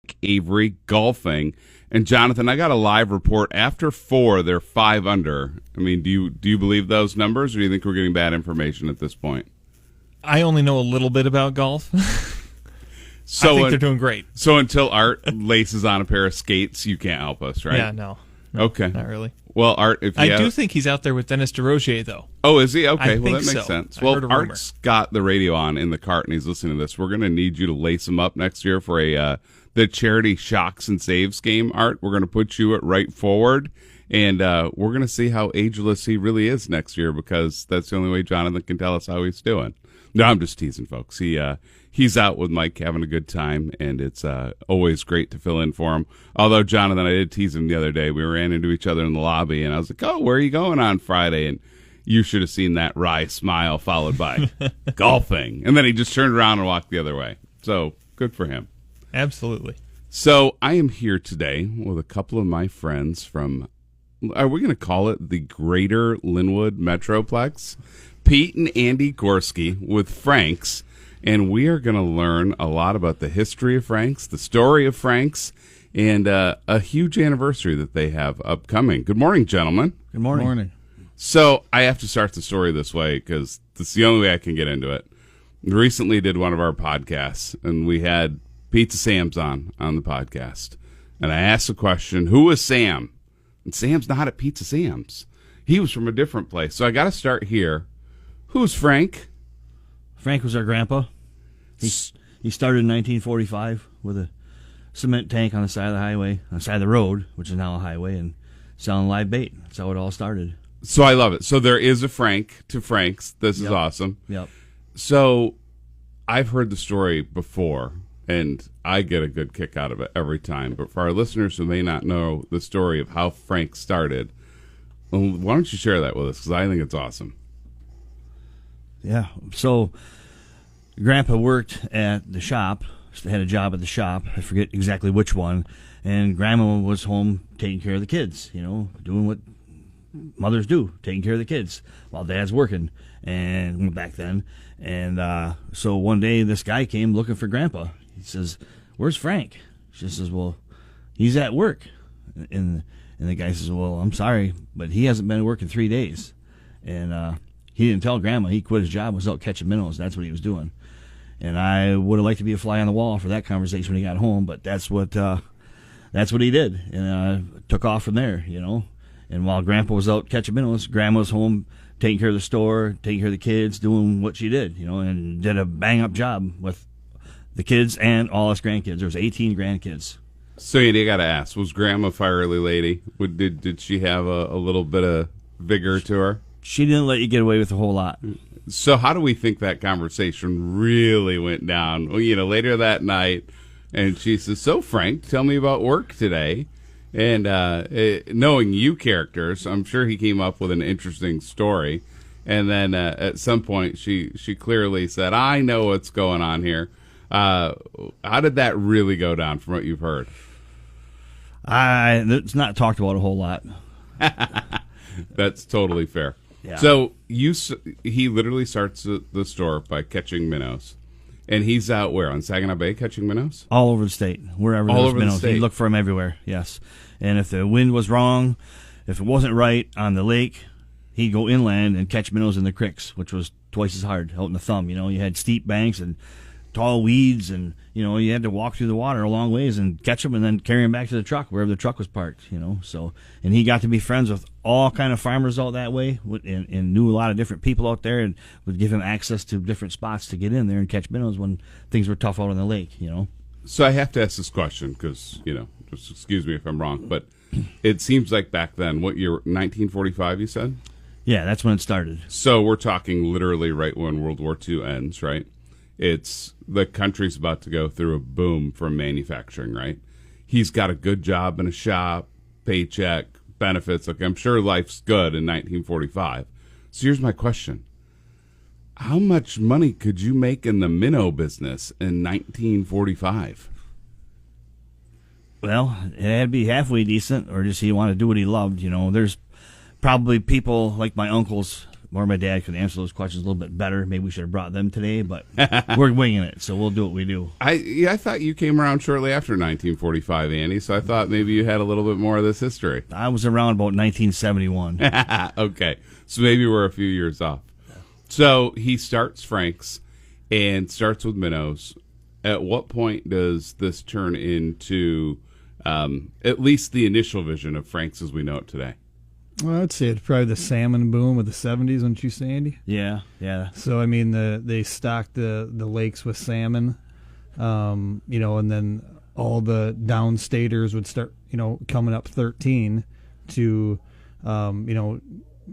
Mike Avery golfing. And Jonathan, I got a live report. After 4, they're 5 under. I mean, do you believe those numbers, or do you think we're getting bad information at this point? I only know a little bit about golf. I think they're doing great. So until Art laces on a pair of skates, you can't help us, right? Yeah, no, okay. Not really. Well, Art, if you do think he's out there with Dennis DeRozier, though. Oh, is he? Okay, I well, think that makes so. sense. I Well, heard a rumor. Art's got the radio on in the cart, and he's listening to this. We're going to need you to lace him up next year for the charity Shocks and Saves game, Art. We're going to put you at right forward, and we're going to see how ageless he really is next year, because that's the only way Jonathan can tell us how he's doing. No, I'm just teasing, folks. He's out with Mike having a good time, and it's always great to fill in for him. Although, Jonathan, I did tease him the other day. We ran into each other in the lobby, and I was like, oh, where are you going on Friday? And you should have seen that wry smile followed by golfing. And then he just turned around and walked the other way. So, good for him. Absolutely. So, I am here today with a couple of my friends from, are we going to call it the Greater Linwood Metroplex? Pete and Andy Gorski with Frank's, and we are going to learn a lot about the history of Frank's, the story of Frank's, and a huge anniversary that they have upcoming. Good morning, gentlemen. Good morning. Good morning. So I have to start the story this way because this is the only way I can get into it. We recently did one of our podcasts, and we had Pizza Sam's on the podcast, and I asked the question, who is Sam? And Sam's not at Pizza Sam's. He was from a different place. So I got to start here. Who's Frank? Frank was our grandpa. He started in 1945 with a cement tank on the side of the highway, on the side of the road, which is now a highway, and selling live bait. That's how it all started. So I love it. So there is a Frank to Frank's. This is awesome. Yep. So I've heard the story before, and I get a good kick out of it every time. But for our listeners who may not know the story of how Frank started, why don't you share that with us? Because I think it's awesome. Yeah. So Grandpa worked at the shop, had a job at the shop. I forget exactly which one. And Grandma was home taking care of the kids, doing what mothers do, taking care of the kids while Dad's working. And back then. And so one day this guy came looking for Grandpa. He says, "Where's Frank?" She says, "Well, he's at work." And the guy says, "Well, I'm sorry, but he hasn't been working 3 days." And he didn't tell Grandma he quit his job, was out catching minnows. That's what he was doing. And I would have liked to be a fly on the wall for that conversation when he got home, but that's what he did. And took off from there, And while Grandpa was out catching minnows, Grandma was home taking care of the store, taking care of the kids, doing what she did, and did a bang-up job with the kids and all us grandkids. There was 18 grandkids. So you got to ask, was Grandma a fiery lady? Did she have a little bit of vigor to her? She didn't let you get away with a whole lot. So how do we think that conversation really went down? Well, later that night, and she says, "So Frank, tell me about work today." And knowing you characters, I'm sure he came up with an interesting story. And then at some point, she clearly said, "I know what's going on here." How did that really go down from what you've heard? It's not talked about a whole lot. That's totally fair. Yeah. So he literally starts the store by catching minnows, and he's out where, on Saginaw Bay, catching minnows? All over the state, wherever All there's over the minnows. state. He'd look for them everywhere, yes. And if the wind was wrong, if it wasn't right on the lake, he'd go inland and catch minnows in the creeks, which was twice as hard out in the thumb. You had steep banks and tall weeds, and you had to walk through the water a long ways and catch them and then carry them back to the truck wherever the truck was parked. So, and he got to be friends with all kind of farmers out that way, and knew a lot of different people out there, and would give him access to different spots to get in there and catch minnows when things were tough out on the lake. So I have to ask this question because just excuse me if I'm wrong, but it seems like back then, what year? 1945, you said? Yeah, that's when it started. So we're talking literally right when World War II ends, right? It's the country's about to go through a boom for manufacturing, right? He's got a good job in a shop, paycheck, benefits. Like, I'm sure life's good in 1945. So here's my question. How much money could you make in the minnow business in 1945? Well, it had to be halfway decent, or just he wanted to do what he loved. There's probably people like my uncles or my dad could answer those questions a little bit better. Maybe we should have brought them today, but we're winging it, so we'll do what we do. I thought you came around shortly after 1945, Andy, so I thought maybe you had a little bit more of this history. I was around about 1971. Okay, so maybe we're a few years off. So he starts Frank's and starts with minnows. At what point does this turn into at least the initial vision of Frank's as we know it today? Well, I'd say it's probably the salmon boom of the 70s, wouldn't you say, Andy? Yeah. So, I mean, they stocked the lakes with salmon, and then all the downstaters would start, coming up 13 to,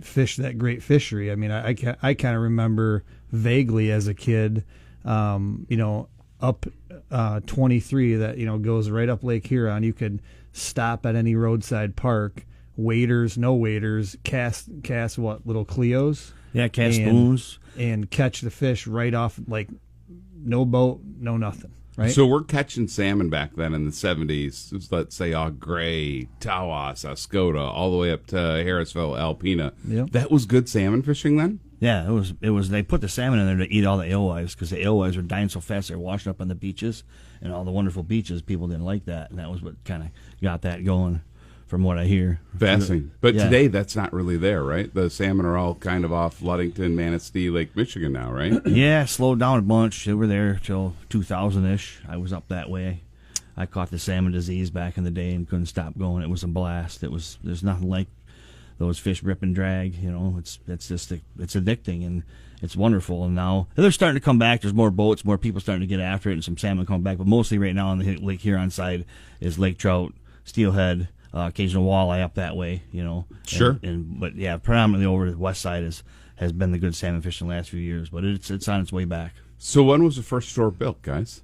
fish that great fishery. I mean, I kind of remember vaguely as a kid, up 23 that, goes right up Lake Huron. You could stop at any roadside park, waders, no waders, cast what, little Cleos? Yeah, cast spoons. And catch the fish right off, like no boat, no nothing, right? So we're catching salmon back then in the 70s. Let's say Gray, Tawas, Oscoda, all the way up to Harrisville, Alpena. Yep. That was good salmon fishing then? Yeah, it was. They put the salmon in there to eat all the alewives because the alewives were dying so fast they were washing up on the beaches, and all the wonderful beaches. People didn't like that, and that was what kind of got that going, from what I hear. Fascinating. But Yeah. today that's not really there, right? The salmon are all kind of off Ludington, Manistee, Lake Michigan now, right? Yeah, slowed down a bunch. They were there till 2000-ish. I was up that way. I caught the salmon disease back in the day and couldn't stop going. It was a blast. There's nothing like those fish rip and drag. It's addicting and it's wonderful. And now they're starting to come back. There's more boats, more people starting to get after it, and some salmon come back. But mostly right now on the Lake Huron side is lake trout, steelhead, occasional walleye up that way. Sure. But yeah, predominantly over the west side has been the good salmon fishing the last few years. But it's on its way back. So when was the first store built, guys?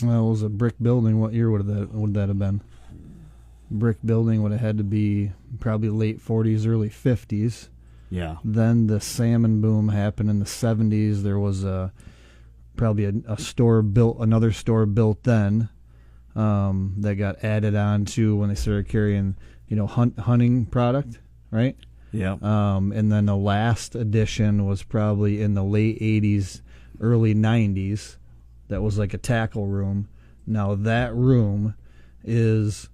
Well, it was a brick building. What year would that have been? Brick building would have had to be probably late 40s, early 50s. Yeah. Then the salmon boom happened in the 70s. There was probably a store built, another store built then that got added on to when they started carrying, hunting product, right? Yeah. And then the last edition was probably in the late 80s, early 90s. That was like a tackle room. Now that room is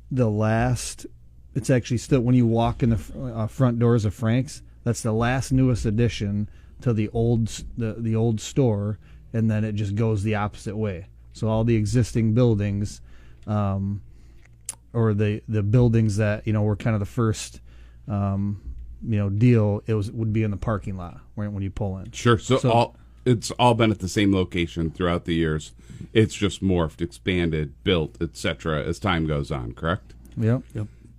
the last. It's actually still, when you walk in the front doors of Frank's, that's the last newest addition to the old store, and then it just goes the opposite way. So all the existing buildings, or the buildings that were kind of the first deal, would be in the parking lot when you pull in. Sure. So it's all been at the same location throughout the years. It's just morphed, expanded, built, etc. as time goes on, correct? Yep.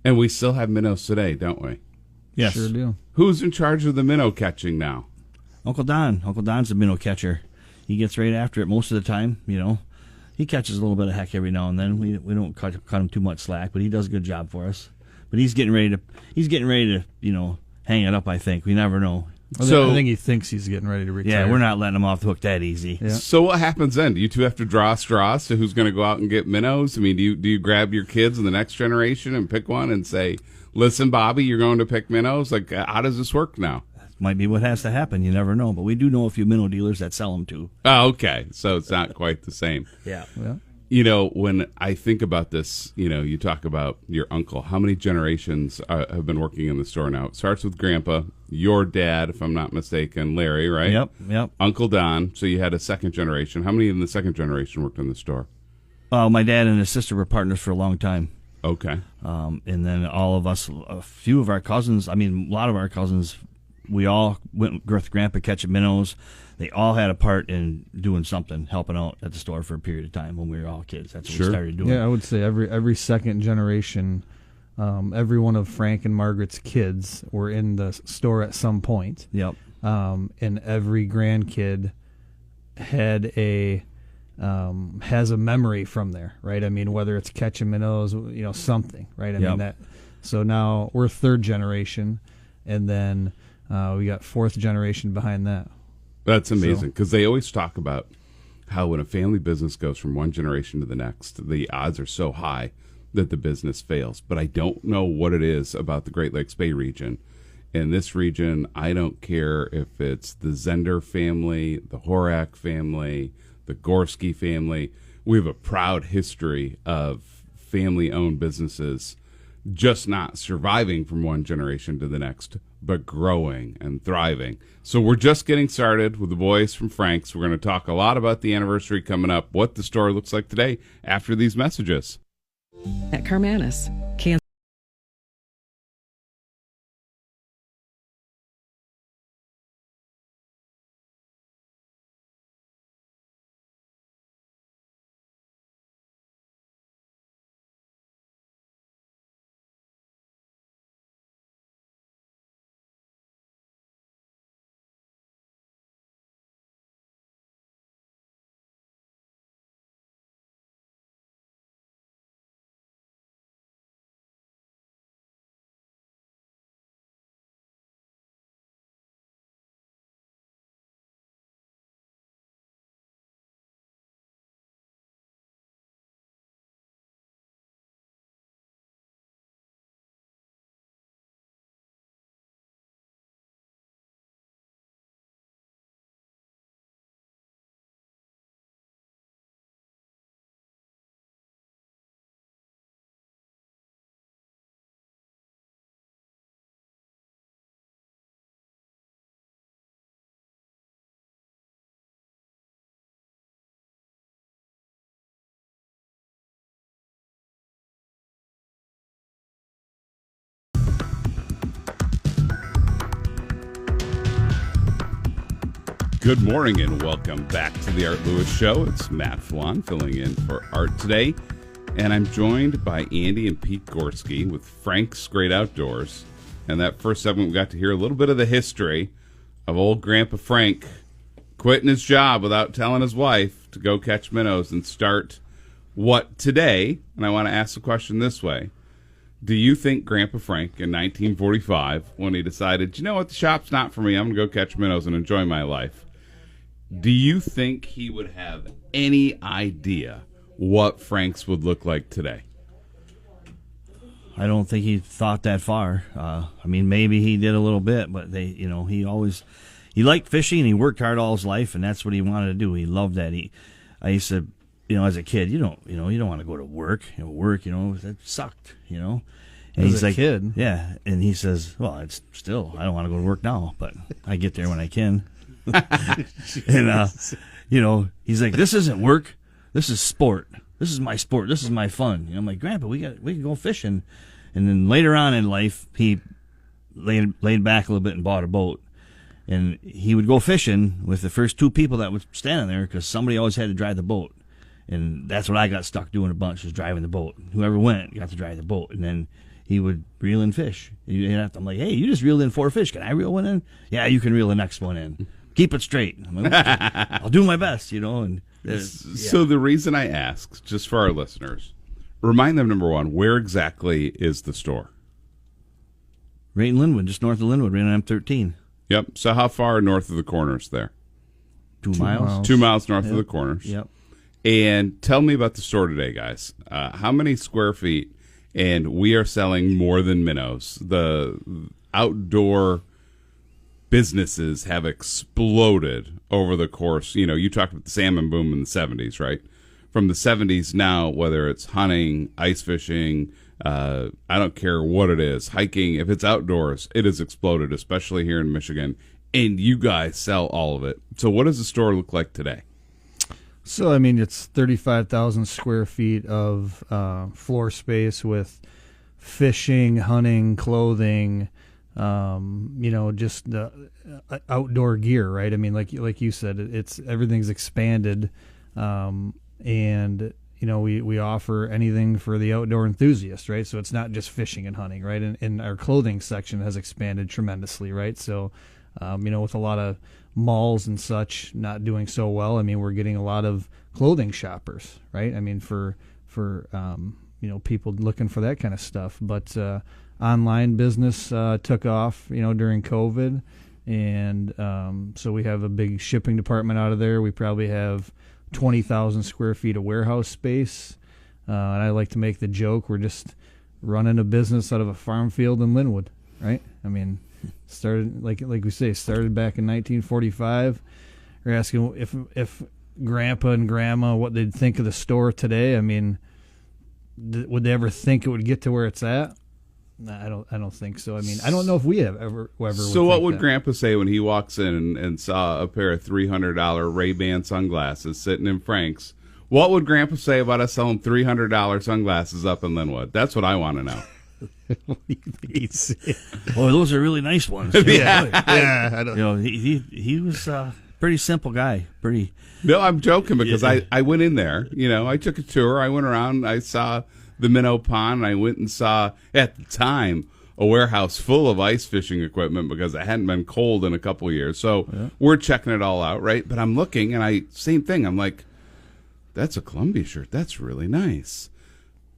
And we still have minnows today, don't we? Yes. Sure do. Who's in charge of the minnow catching now? Uncle Don. Uncle Don's the minnow catcher. He gets right after it most of the time. He catches a little bit of heck every now and then. We don't cut him too much slack, but he does a good job for us. But he's getting ready to hang it up. I think we never know. I think he thinks he's getting ready to retire. Yeah, we're not letting him off the hook that easy. Yeah. So what happens then? Do you two have to draw straws to who's going to go out and get minnows? I mean, do you grab your kids in the next generation and pick one and say, "Listen, Bobby, you're going to pick minnows"? Like, how does this work now? Might be what has to happen. You never know. But we do know a few minnow dealers that sell them too. Oh, okay. So it's not quite the same. Yeah. When I think about this, you talk about your uncle. How many generations have been working in the store now? It starts with Grandpa, your dad, if I'm not mistaken, Larry, right? Yep. Uncle Don. So you had a second generation. How many in the second generation worked in the store? My dad and his sister were partners for a long time. Okay. And then all of us, a few of our cousins, a lot of our cousins, we all went with Grandpa catching minnows. They all had a part in doing something, helping out at the store for a period of time when we were all kids. That's what we started doing. Yeah, I would say every second generation, every one of Frank and Margaret's kids were in the store at some point. Yep. And every grandkid had has a memory from there, right? I mean, whether it's catching minnows, something, right? I mean that. So now we're third generation, and then we got fourth generation behind that. That's amazing, because they always talk about how when a family business goes from one generation to the next, the odds are so high that the business fails. But I don't know what it is about the Great Lakes Bay region in this region. I don't care if it's the Zender family, the Horak family, the Gorski family. We have a proud history of family-owned businesses just not surviving from one generation to the next, but growing and thriving. So we're just getting started with the boys from Frank's. We're going to talk a lot about the anniversary coming up, what the store looks like today after these messages. At Carmanis, Kansas. Good morning and welcome back to the Art Lewis Show. It's Matt Flan filling in for Art today. And I'm joined by Andy and Pete Gorski with Frank's Great Outdoors. And that first segment, we got to hear a little bit of the history of old Grandpa Frank quitting his job without telling his wife to go catch minnows and start what today, and I want to ask the question this way. Do you think Grandpa Frank in 1945, when he decided, you know what, the shop's not for me, I'm going to go catch minnows and enjoy my life, do you think he would have any idea what Frank's would look like today? I don't think he thought that far. I mean, maybe he did a little bit, but he liked fishing and he worked hard all his life, and that's what he wanted to do. He loved that. I used to, as a kid, you don't want to go to work. That sucked, And As a kid, yeah. And he says, well, I don't want to go to work now, but I get there when I can. And he's like, this isn't work, this is sport, this is my sport, this is my fun. I'm like, Grandpa, we can go fishing. And then later on in life, he laid back a little bit and bought a boat, and he would go fishing with the first two people that was standing there because somebody always had to drive the boat. And that's what I got stuck doing a bunch, was driving the boat. Whoever went got to drive the boat, and then he would reel in fish. I'm like, hey, you just reeled in 4 fish, can I reel one in? Yeah, you can reel the next one in. Keep it straight. I'm like, I'll do my best, And So the reason I ask, just for our listeners, remind them, number one, where exactly is the store? Right in Linwood, just north of Linwood, right on M13. Yep. So how far north of the corners there? 2 miles. 2 miles north of the corners. Yep. And tell me about the store today, guys. How many square feet? And we are selling more than minnows. The outdoor businesses have exploded over the course. You talked about the salmon boom in the 70s, right? From the 70s now, whether it's hunting, ice fishing, I don't care what it is, hiking, if it's outdoors, it has exploded, especially here in Michigan. And you guys sell all of it. So what does the store look like today? So, it's 35,000 square feet of floor space with fishing, hunting, clothing, just the outdoor gear, right? Like you said, everything's expanded, and we offer anything for the outdoor enthusiast, right? So it's not just fishing and hunting, right? And our clothing section has expanded tremendously, right? So, with a lot of malls and such not doing so well, we're getting a lot of clothing shoppers, right? For people looking for that kind of stuff. But online business took off, during COVID, and so we have a big shipping department out of there. We probably have 20,000 square feet of warehouse space, and I like to make the joke we're just running a business out of a farm field in Linwood, right? Started like we say, started back in 1945. We're asking if Grandpa and Grandma what they'd think of the store today. I mean, would they ever think it would get to where it's at? No, I don't think so. I mean, I don't know if we have ever. So what would Grandpa say when he walks in and saw a pair of $300 Ray-Ban sunglasses sitting in Frank's? What would Grandpa say about us selling $300 sunglasses up in Linwood? That's what I want to know. Well, those are really nice ones. Yeah, I don't. You know, he was a pretty simple guy. Pretty. No, I'm joking because I went in there. You know, I took a tour. I went around. I saw the minnow pond. And I went and saw, at the time, a warehouse full of ice fishing equipment because it hadn't been cold in a couple of years. So we're checking it all out, right? But I'm looking, and same thing. I'm like, that's a Columbia shirt. That's really nice.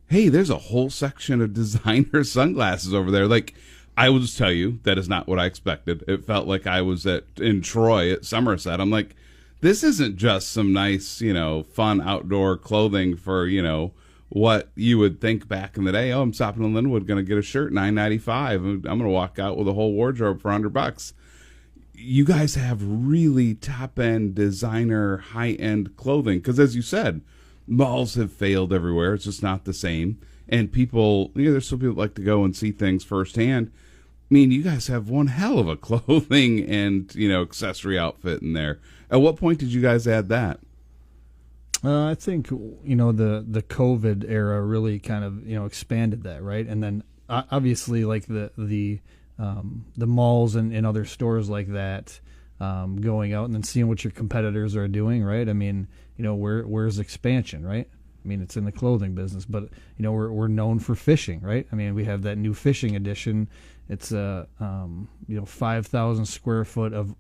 Hey, there's a whole section of designer sunglasses over there. Like, I will just tell you, that is not what I expected. It felt like I was in Troy at Somerset. I'm like, this isn't just some nice, fun outdoor clothing for, what you would think back in the day. Oh, I'm stopping in Linwood, going to get a shirt, $9.95. I'm going to walk out with a whole wardrobe for $100. You guys have really top-end designer, high-end clothing. Because as you said, malls have failed everywhere. It's just not the same. And people, there's some people that like to go and see things firsthand. I mean, you guys have one hell of a clothing and, accessory outfit in there. At what point did you guys add that? I think, the COVID era really kind of, expanded that, right? And then obviously like the malls and other stores like that, going out and then seeing what your competitors are doing, right? I mean, where's expansion, right? I mean, it's in the clothing business, but we're known for fishing, right? I mean, we have that new fishing edition. It's 5,000 square foot of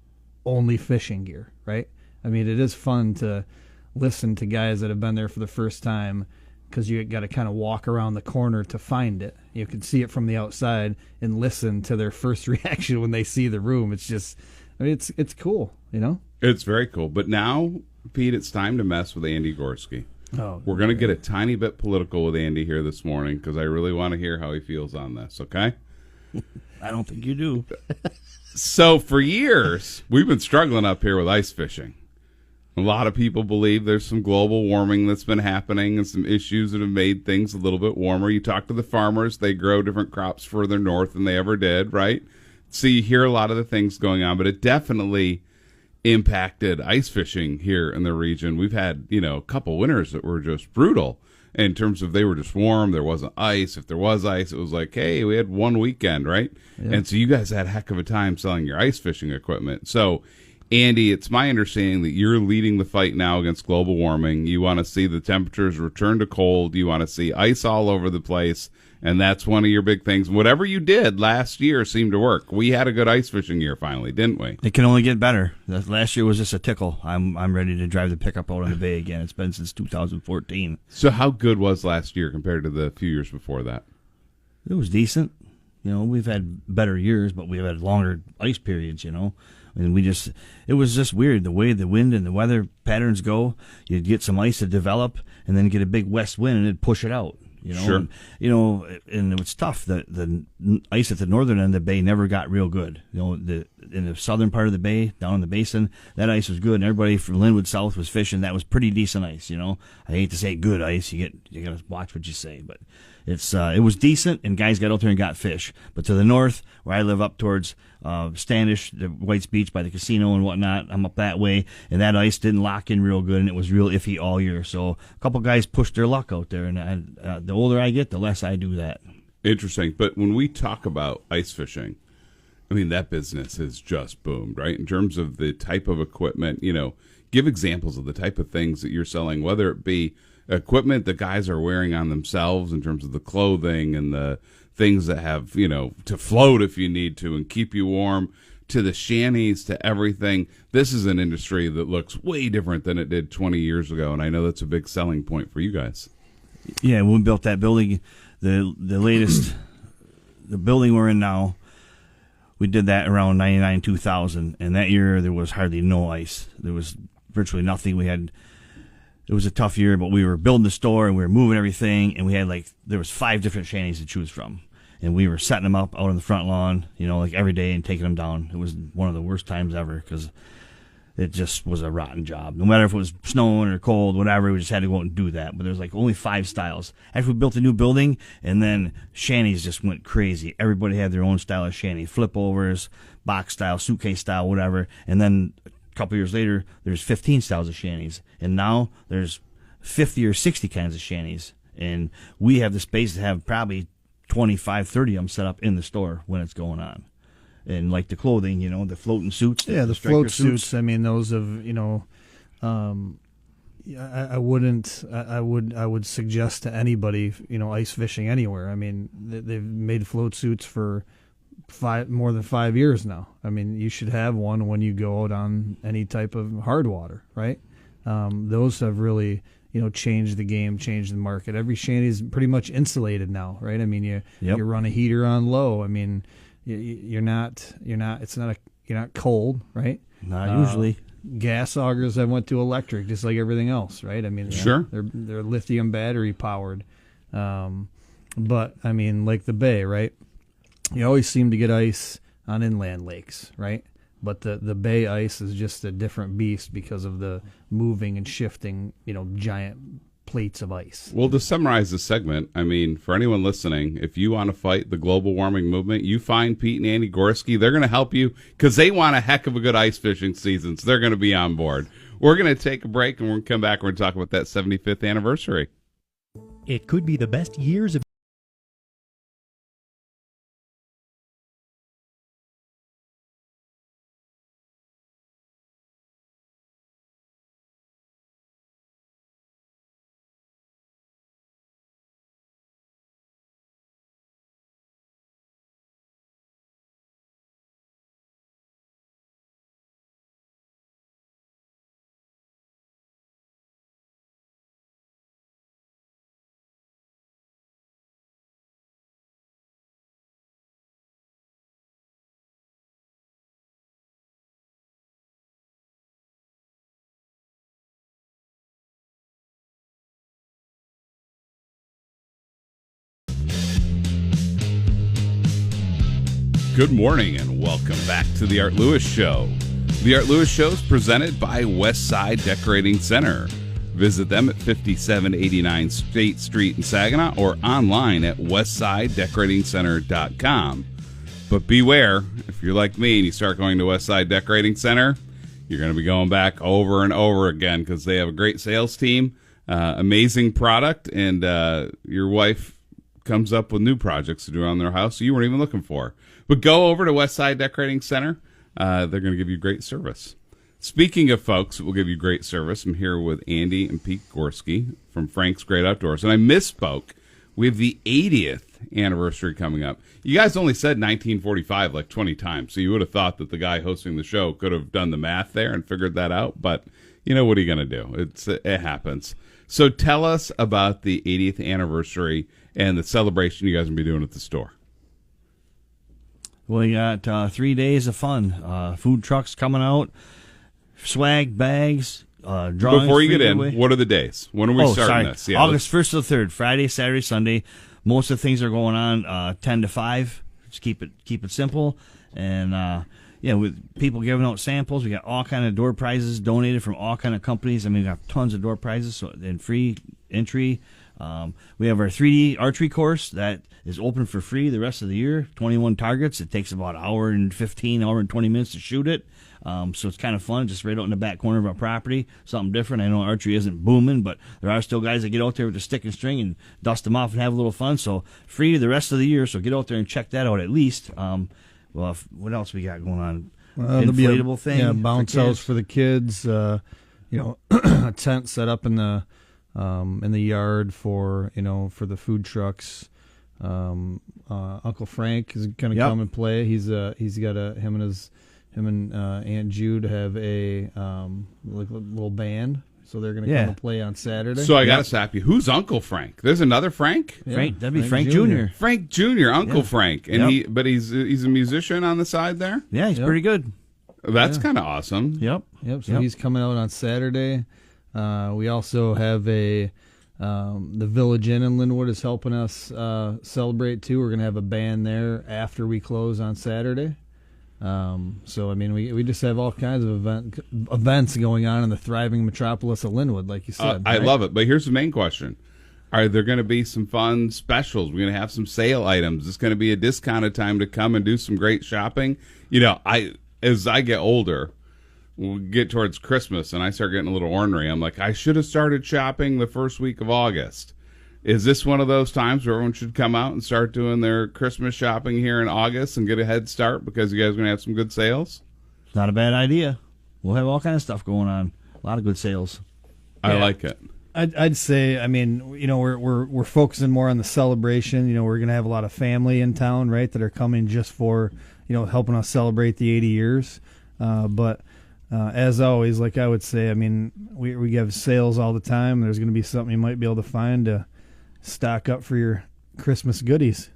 only fishing gear, right? I mean, it is fun to listen to guys that have been there for the first time because you got to kind of walk around the corner to find it. You can see it from the outside and listen to their first reaction when they see the room. It's just, it's cool, It's very cool. But now, Pete, it's time to mess with Andy Gorski. Oh, we're going to get a tiny bit political with Andy here this morning because I really want to hear how he feels on this, okay? I don't think you do. So for years, we've been struggling up here with ice fishing. A lot of people believe there's some global warming that's been happening and some issues that have made things a little bit warmer. You talk to the farmers, they grow different crops further north than they ever did, right? So you hear a lot of the things going on, but it definitely impacted ice fishing here in the region. We've had, a couple winters that were just brutal in terms of they were just warm. There wasn't ice. If there was ice, it was like, hey, we had one weekend, right? Yeah. And so you guys had a heck of a time selling your ice fishing equipment. So Andy, it's my understanding that you're leading the fight now against global warming. You want to see the temperatures return to cold. You want to see ice all over the place, and that's one of your big things. Whatever you did last year seemed to work. We had a good ice fishing year finally, didn't we? It can only get better. Last year was just a tickle. I'm ready to drive the pickup out on the bay again. It's been since 2014. So how good was last year compared to the few years before that? It was decent. We've had better years, but we've had longer ice periods, And it was just weird the way the wind and the weather patterns go. You'd get some ice to develop, and then get a big west wind, and it'd push it out. Sure. And it was tough. The ice at the northern end of the bay never got real good. In the southern part of the bay, down in the basin, that ice was good, and everybody from Linwood south was fishing. That was pretty decent ice. I hate to say good ice. You got to watch what you say, but it was decent, and guys got out there and got fish. But to the north, where I live up towards Standish, the White's Beach by the casino and whatnot, I'm up that way, and that ice didn't lock in real good, and it was real iffy all year. So a couple guys pushed their luck out there, and the older I get, the less I do that. Interesting. But when we talk about ice fishing, I mean, that business has just boomed, right? In terms of the type of equipment, give examples of the type of things that you're selling, whether it be equipment that guys are wearing on themselves in terms of the clothing and the things that have, to float if you need to and keep you warm, to the shanties, to everything. This is an industry that looks way different than it did 20 years ago, and I know that's a big selling point for you guys. Yeah, when we built that building, the latest, the building we're in now, we did that around 99, 2000, and that year there was hardly no ice. There was virtually nothing. It was a tough year, but we were building the store and we were moving everything, and we had there was 5 different shanties to choose from. and we were setting them up out on the front lawn, like every day and taking them down. It was one of the worst times ever because it just was a rotten job. No matter if it was snowing or cold, whatever, we just had to go out and do that. But there's like only 5 styles. After we built a new building, and then shanties just went crazy. Everybody had their own style of shanty, flip overs, box style, suitcase style, whatever. And then a couple years later, there's 15 styles of shanties. And now there's 50 or 60 kinds of shanties. And we have the space to have probably 25, 30 of them set up in the store when it's going on. And like the clothing, the floating suits. Yeah, the striker float suits. I mean, those have, I would suggest to anybody, ice fishing anywhere. I mean, they've made float suits for more than 5 years now. I mean, you should have one when you go out on any type of hard water, right? Those have really, changed the game, changed the market. Every shanty is pretty much insulated now, right? I mean, you run a heater on low. I mean, you're not cold, right? Not usually. Gas augers I went to electric, just like everything else, right? I mean, Sure. they're lithium battery powered. But I mean, like the bay, right? You always seem to get ice on inland lakes, right? But the bay ice is just a different beast because of the moving and shifting, giant plates of ice. Well, to summarize this segment, I mean, for anyone listening, if you want to fight the global warming movement, you find Pete and Andy Gorski. They're going to help you because they want a heck of a good ice fishing season, so they're going to be on board. We're going to take a break, and we're going to come back. We're going to talk about that 75th anniversary. It could be the best years of Good morning and welcome back to the Art Lewis Show. The Art Lewis Show is presented by Westside Decorating Center. Visit them at 5789 State Street in Saginaw or online at westsidedecoratingcenter.com. But beware, if you're like me and you start going to Westside Decorating Center, you're going to be going back over and over again because they have a great sales team, amazing product, and your wife comes up with new projects to do on their house you weren't even looking for. But go over to Westside Decorating Center. They're going to give you great service. Speaking of folks that will give you great service, I'm here with Andy and Pete Gorski from Frank's Great Outdoors. And I misspoke. We have the 80th anniversary coming up. You guys only said 1945 like 20 times, so you would have thought that the guy hosting the show could have done the math there and figured that out. But, what are you going to do? It happens. So tell us about the 80th anniversary and the celebration you guys will be doing at the store. Well, you got 3 days of fun. Food trucks coming out, swag bags, drawings. Before you get in, what are the days? When are we starting this? Yeah, August 1st to the 3rd, Friday, Saturday, Sunday. Most of the things are going on 10 to 5. Just keep it simple. And, with people giving out samples, we got all kind of door prizes donated from all kind of companies. I mean, we got tons of door prizes and free entry. We have our 3D archery course that is open for free the rest of the year. 21 targets. It takes about an hour and 20 minutes to shoot it. So it's kind of fun, just right out in the back corner of our property. Something different. I know archery isn't booming, but there are still guys that get out there with a stick and string and dust them off and have a little fun. So free the rest of the year. So get out there and check that out at least. What else we got going on? Inflatable thing. Yeah, bounce house for the kids. A tent set up in the yard for the food trucks. Uncle Frank is going to come and play. He's got him and Aunt Jude have a little band, so they're going to come and play on Saturday. So I got to stop you. Who's Uncle Frank? There's another Frank. Frank, that'd be Frank Jr. Frank Jr. Uncle Frank, and he's a musician on the side there. Yeah, he's pretty good. That's kind of awesome. Yep. So he's coming out on Saturday. We also have a The Village Inn in Linwood is helping us celebrate too. We're going to have a band there after we close on Saturday. So, I mean, we just have all kinds of events going on in the thriving metropolis of Linwood, like you said. I right? love it. But here's the main question. Are there going to be some fun specials? We're going to have some sale items. It's going to be a discounted time to come and do some great shopping. You know, as I get older, we'll get towards Christmas and I start getting a little ornery. I'm like, I should have started shopping the first week of August. Is this one of those times where everyone should come out and start doing their Christmas shopping here in August and get a head start because you guys are going to have some good sales? It's not a bad idea. We'll have all kinds of stuff going on. A lot of good sales. I like it. I'd say, I mean, you know, we're focusing more on the celebration. You know, we're going to have a lot of family in town, right, that are coming just for, you know, helping us celebrate the 80 years. But as always, like I would say, I mean, we have sales all the time. There's going to be something you might be able to find to stock up for your Christmas goodies.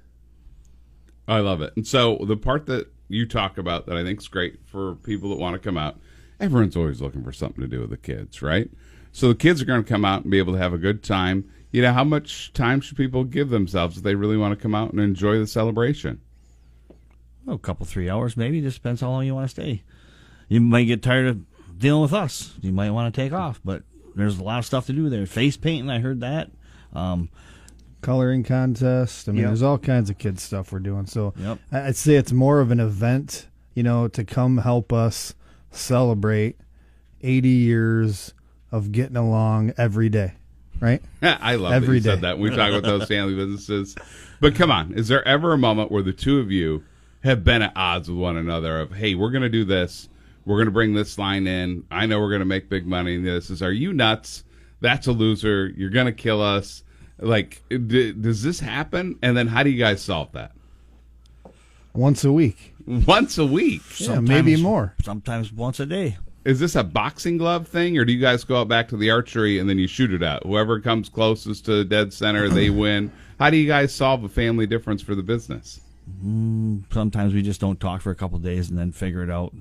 I love it. And so the part that you talk about that I think is great for people that want to come out, everyone's always looking for something to do with the kids, right? So the kids are going to come out and be able to have a good time. You know, how much time should people give themselves if they really want to come out and enjoy the celebration? Oh, a couple, 3 hours maybe. Just depends how long you want to stay. You might get tired of dealing with us. You might want to take off, but there's a lot of stuff to do there. Face painting, I heard that. Coloring contest. I mean, Yep. there's all kinds of kids stuff we're doing. So Yep. I'd say it's more of an event, you know, to come help us celebrate 80 years of getting along every day, right? I love Every that you said day. that. We talk about those family businesses. But come on, is there ever a moment where the two of you have been at odds with one another of, hey, we're going to do this. We're going to bring this line in. I know we're going to make big money in this. Are you nuts? That's a loser. You're going to kill us. Like, does this happen? And then how do you guys solve that? Once a week. Once a week. Yeah, maybe more. Sometimes once a day. Is this a boxing glove thing, or do you guys go out back to the archery and then you shoot it out? Whoever comes closest to dead center, they win. How do you guys solve a family difference for the business? Sometimes we just don't talk for a couple of days and then figure it out.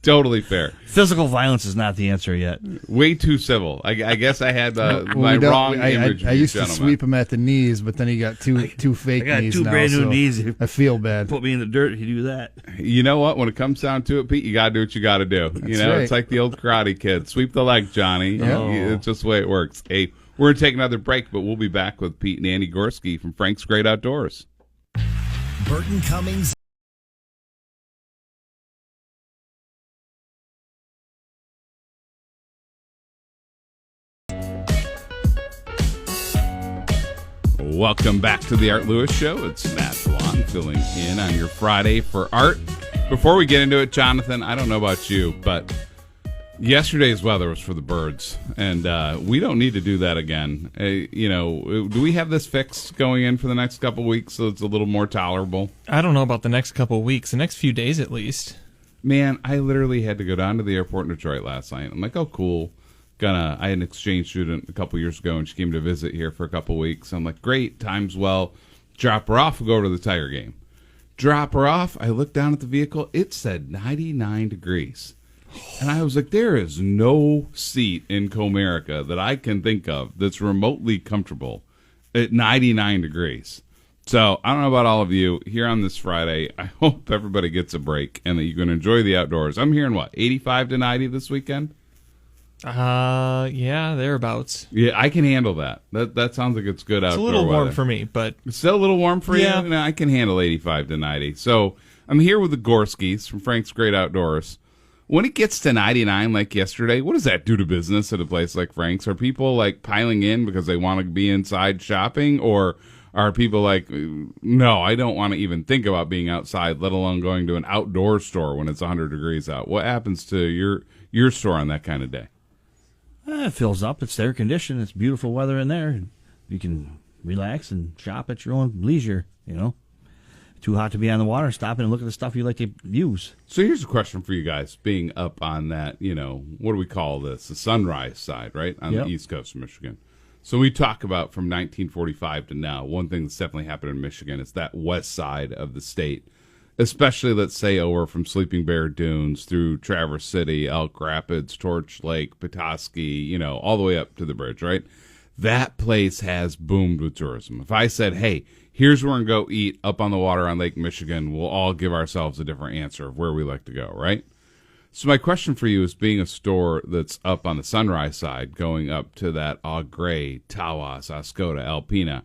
Totally fair. Physical violence is not the answer yet. Way too civil. I guess I had my We don't- wrong image. I of you used to gentlemen. sweep him at the knees, but then he got two fake I got knees two now, brand new so knees. I feel bad. Put me in the dirt if you do that. You know what? When it comes down to it, Pete, you got to do what you got to do. You know, right. it's like the old Karate Kid. Sweep the leg, Johnny. Yeah. It's just the way it works. Hey, we're going to take another break, but we'll be back with Pete and Andy Gorski from Frank's Great Outdoors. Burton Cummings. Welcome back to the Art Lewis Show. It's Matt Blon filling in on your Friday for art. Before we get into it, Jonathan, I don't know about you, but yesterday's weather was for the birds, and we don't need to do that again. You know, do we have this fixed going in for the next couple weeks so it's a little more tolerable? I don't know about the next couple of weeks, the next few days at least. Man, I literally had to go down to the airport in Detroit last night. I'm like, oh, cool. I had an exchange student a couple years ago, and she came to visit here for a couple weeks. I'm like, great, time's well. Drop her off, we'll go to the Tiger game. Drop her off, I looked down at the vehicle. It said 99 degrees. And I was like, there is no seat in Comerica that I can think of that's remotely comfortable at 99 degrees. So I don't know about all of you here on this Friday. I hope everybody gets a break and that you can enjoy the outdoors. I'm hearing, 85 to 90 this weekend? Yeah, thereabouts. Yeah, I can handle that. That sounds like it's good outdoor It's a little warm weather. for me, but It's still a little warm for Yeah. you? No, I can handle 85 to 90. So I'm here with the Gorskis from Frank's Great Outdoors. When it gets to 99 like yesterday, what does that do to business at a place like Frank's? Are people like piling in because they want to be inside shopping, or are people like, no, I don't want to even think about being outside, let alone going to an outdoor store when it's 100 degrees out? What happens to your store on that kind of day? It fills up. It's air conditioned. It's beautiful weather in there. You can relax and shop at your own leisure, you know. Too hot to be on the water, stop in and look at the stuff you like to use. So here's a question for you guys, being up on that, you know, what do we call this? The sunrise side, right? On Yep. the East Coast of Michigan. So we talk about from 1945 to now, one thing that's definitely happened in Michigan is that west side of the state, especially, let's say, over from Sleeping Bear Dunes through Traverse City, Elk Rapids, Torch Lake, Petoskey, you know, all the way up to the bridge, right? that place has boomed with tourism. If I said, hey, here's where we're going to go eat up on the water on Lake Michigan, we'll all give ourselves a different answer of where we like to go, right? So my question for you is, being a store that's up on the Sunrise side, going up to that Au Gres, Tawas, Oscoda, Alpena,